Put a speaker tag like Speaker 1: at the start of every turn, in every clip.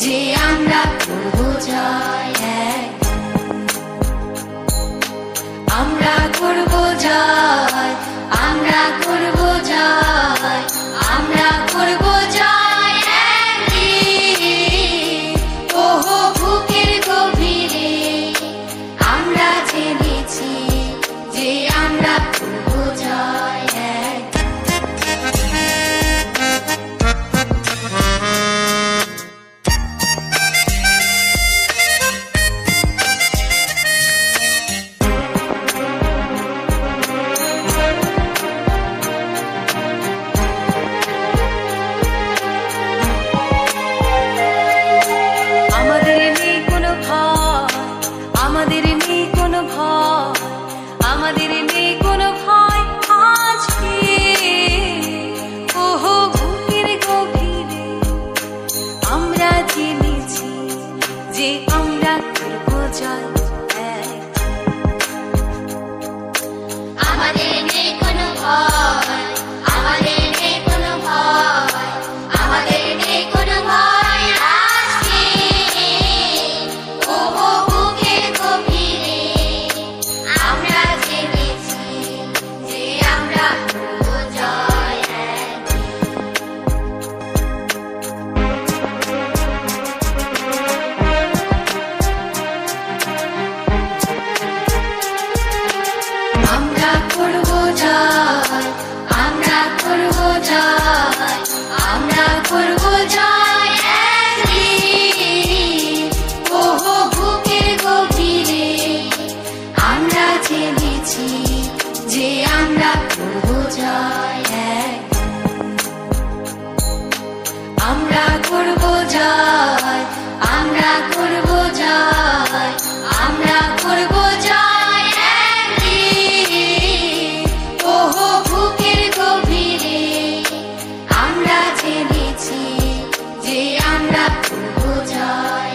Speaker 1: যে আমরা করব জয়, আমরা করব জয়, আমরা করব জয়, আমরা করব জয় একদিন। ওহো বুকের গভীরে আমরা জেনেছি যে আমরা করব জয়। আমাদের নেই কোনো ভয়, আমাদের নেই কোনো ভয় আজকে। ওহো বুকের গভীরে আমরা জেনেছি যে আমরা করব জয়। আমাদের নেই কোনো ভয়, আমাদের নেই কোনো ভয়, আমাদের নেই কোনো ভয় আজকে। ওহো বুকের গভীরে আমরা জেনেছি যে আমরা করব জয়। আমরা করব জয়, আমরা করব জয়, আমরা করব জয় একদিন। ওহো বুকের গভীরে আমরা জেনেছি যে আমরা করব জয়। আমরা করব জয়, আমরা করব জয়, আমরা করব জয় একদিন। ওহো বুকের গভীরে আমরা জেনেছি যে আমরা করব জয়।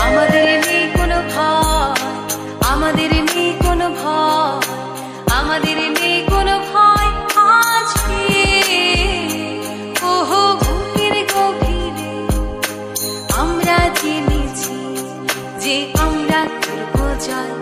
Speaker 1: আমাদের নেই কোনো ভয়, আমাদের নেই কোনো ভয়, আমাদের নেই কোনো ভয় আজকে। ওহো বুকের গভীরে আমরা জেনেছি যে আমরা করব জয়।